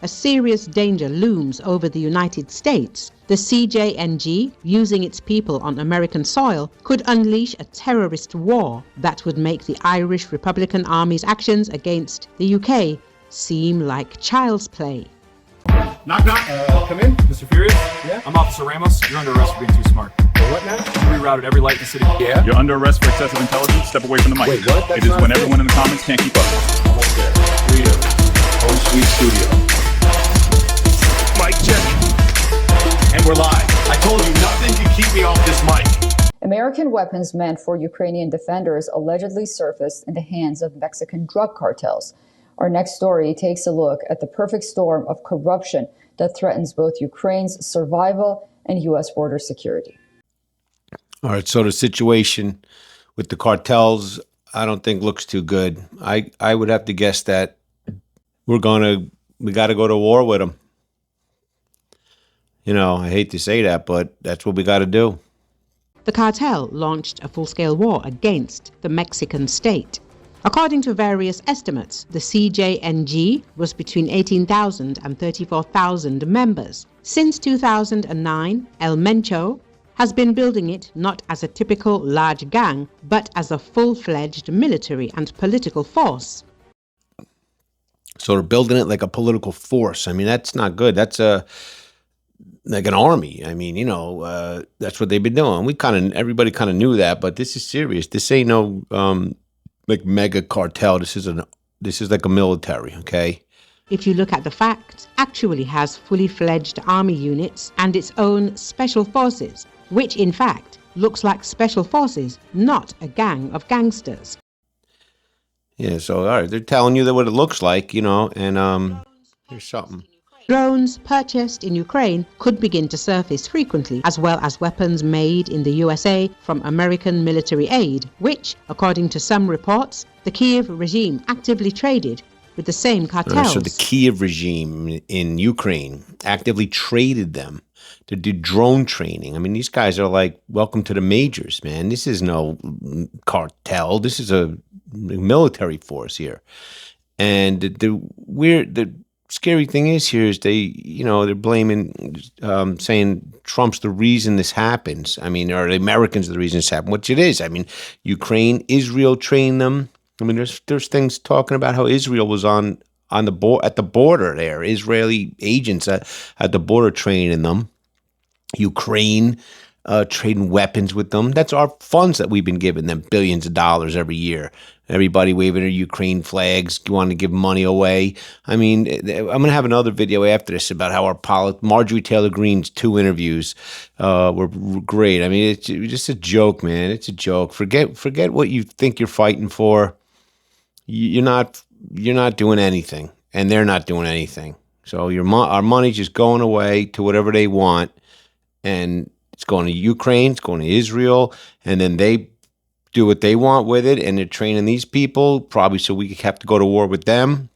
a serious danger looms over the United States, the CJNG, using its people on American soil, could unleash a terrorist war that would make the Irish Republican Army's actions against the UK seem like child's play. Knock, knock. Come in. Mr. Furious? Yeah? I'm Officer Ramos. You're under arrest for being too smart. What now? You rerouted every light in the city. Yeah? You're under arrest for excessive intelligence. Step away from the mic. Wait, what? That's it is not when a thing. everyone in the comments can't keep up. Almost there. 3 2. Home Sweet Studio. Mic check. And we're live. I told you nothing can keep me off this mic. American weapons meant for Ukrainian defenders allegedly surfaced in the hands of Mexican drug cartels. Our next story takes a look at the perfect storm of corruption that threatens both Ukraine's survival and U.S. border security. All right, so the situation with the cartels, I don't think looks too good. I would have to guess that we got to go to war with them. You know, I hate to say that, but that's what we got to do. The cartel launched a full-scale war against the Mexican state. According to various estimates, the CJNG was between 18,000 and 34,000 members. Since 2009, El Mencho has been building it not as a typical large gang, but as a full-fledged military and political force. So they're building it like a political force. I mean, that's not good. That's like an army. I mean, you know, that's what they've been doing. Everybody kind of knew that, but this is serious. This ain't no like mega cartel. This is like a military, okay? If you look at the facts, actually has fully fledged army units and its own special forces, which in fact looks like special forces, not a gang of gangsters. Yeah, so all right, they're telling you that what it looks like, you know, and here's something. Drones purchased in Ukraine could begin to surface frequently, as well as weapons made in the USA from American military aid, which, according to some reports, the Kiev regime actively traded with the same cartels. So the Kiev regime in Ukraine actively traded them to do drone training. I mean, these guys are like, welcome to the majors, man. This is no cartel. This is a military force here. And the scary thing is here is they're blaming, saying Trump's the reason this happens. I mean, or the Americans are the reason this happened, which it is. I mean, Ukraine, Israel trained them. I mean, there's things talking about how Israel was at the border there, Israeli agents at the border training them. Ukraine trading weapons with them. That's our funds that we've been giving them, billions of dollars every year. Everybody waving their Ukraine flags, wanting to give money away. I mean, I'm going to have another video after this about how our Marjorie Taylor Greene's 2 interviews were great. I mean, it's just a joke, man. It's a joke. Forget what you think you're fighting for. You're not doing anything, and they're not doing anything. So our money's just going away to whatever they want, and it's going to Ukraine, it's going to Israel, and then they do what they want with it, and they're training these people, probably so we have to go to war with them.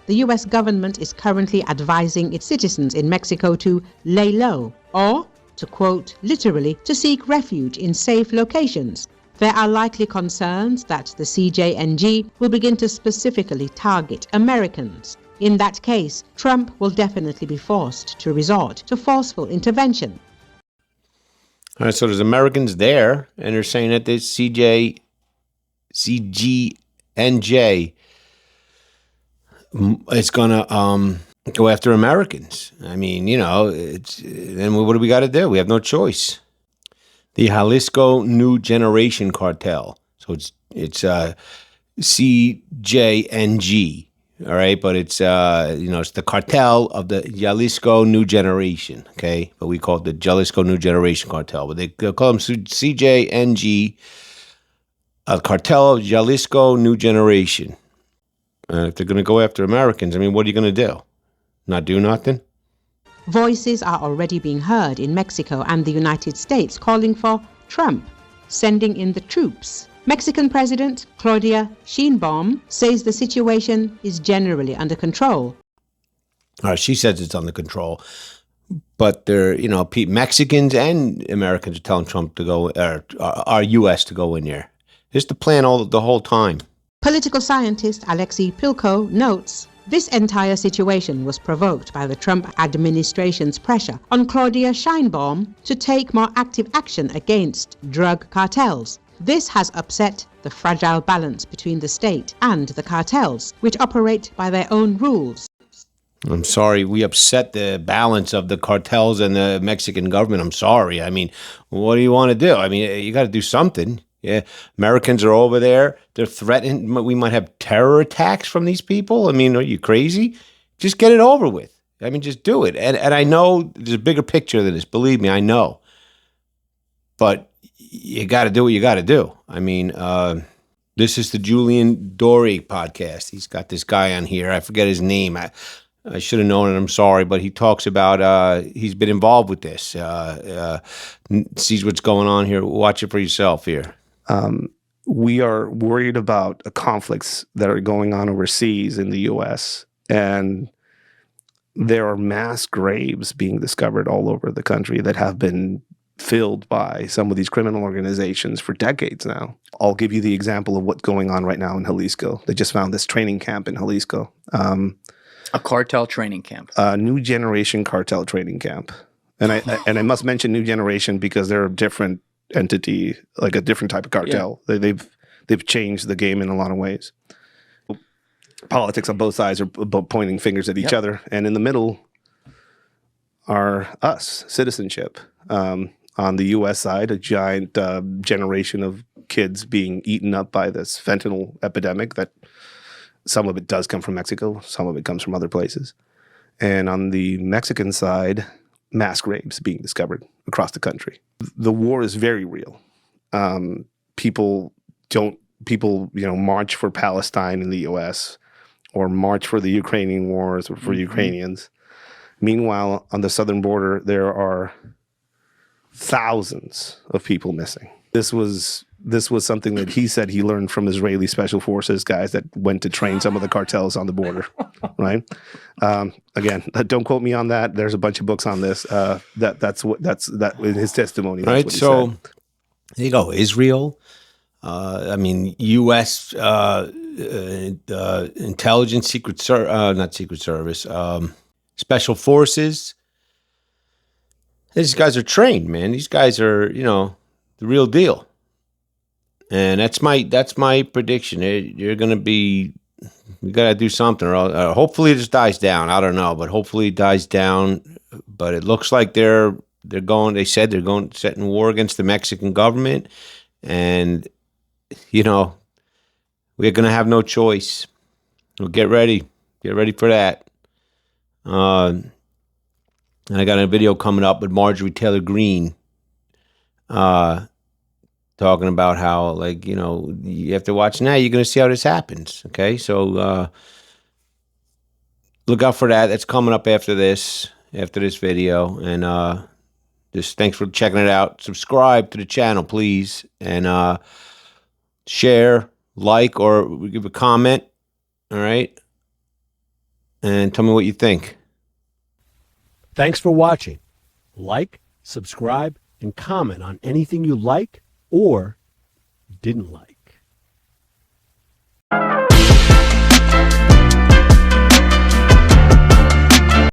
The U.S. government is currently advising its citizens in Mexico to lay low, or, to quote literally, to seek refuge in safe locations. There are likely concerns that the CJNG will begin to specifically target Americans. In that case, Trump will definitely be forced to resort to forceful intervention. All right, so there's Americans there, and they're saying that this CJNJ is going to go after Americans. I mean, you know, then what do we got to do? We have no choice. The Jalisco New Generation Cartel. So it's CJNG. All right, but it's it's the cartel of the Jalisco New Generation, okay? But we call it the Jalisco New Generation Cartel. But they call them CJNG, Cartel of Jalisco New Generation. If they're going to go after Americans, I mean, what are you going to do? Not do nothing? Voices are already being heard in Mexico and the United States calling for Trump sending in the troops. Mexican President Claudia Sheinbaum says the situation is generally under control. She says it's under control, but they're, Mexicans and Americans are telling Trump to go, or our U.S. to go in there. It's the plan the whole time. Political scientist Alexei Pilko notes This entire situation was provoked by the Trump administration's pressure on Claudia Sheinbaum to take more active action against drug cartels. This has upset the fragile balance between the state and the cartels, which operate by their own rules. I'm sorry, we upset the balance of the cartels and the Mexican government. I'm sorry. I mean, what do you want to do? I mean, you got to do something. Yeah, Americans are over there. They're threatening. We might have terror attacks from these people. I mean, are you crazy? Just get it over with. I mean, just do it. And I know there's a bigger picture than this. Believe me, I know. But you got to do what you got to do. I mean, this is the Julian Dory podcast. He's got this guy on here. I forget his name. I should have known it. I'm sorry, but he talks about he's been involved with this. Sees what's going on here. Watch it for yourself here. We are worried about conflicts that are going on overseas in the U.S., and there are mass graves being discovered all over the country that have been filled by some of these criminal organizations for decades now. I'll give you the example of what's going on right now in Jalisco. They just found this training camp in Jalisco. A cartel training camp. A new generation cartel training camp. And I must mention new generation because they're a different entity, like a different type of cartel. Yeah. They've changed the game in a lot of ways. Politics on both sides are pointing fingers at each other. And in the middle are us, citizenship. On the U.S. side, a giant generation of kids being eaten up by this fentanyl epidemic that some of it does come from Mexico, some of it comes from other places. And on the Mexican side, mass graves being discovered across the country. The war is very real. People march for Palestine in the U.S. or march for the Ukrainian wars or for Ukrainians. Meanwhile, on the southern border, there are thousands of people missing. This was something that he said he learned from Israeli special forces guys that went to train some of the cartels on the border, right? Again, don't quote me on that. There's a bunch of books on this. That's in his testimony. That's right. What he so said. There you go. Israel. U.S. Intelligence, not Secret Service, special forces. These guys are trained, man. These guys are, the real deal. And that's my prediction. You're going to be, we got to do something, or hopefully it just dies down. I don't know, but hopefully it dies down. But it looks like they're going. They said they're going setting war against the Mexican government, and we're going to have no choice. Well, get ready for that. And I got a video coming up with Marjorie Taylor Greene, talking about how, you have to watch now. You're going to see how this happens. Okay, so look out for that. That's coming up after this video. And just thanks for checking it out. Subscribe to the channel, please, and share, like, or give a comment. All right, and tell me what you think. Thanks for watching. Like, subscribe, and comment on anything you like or didn't like.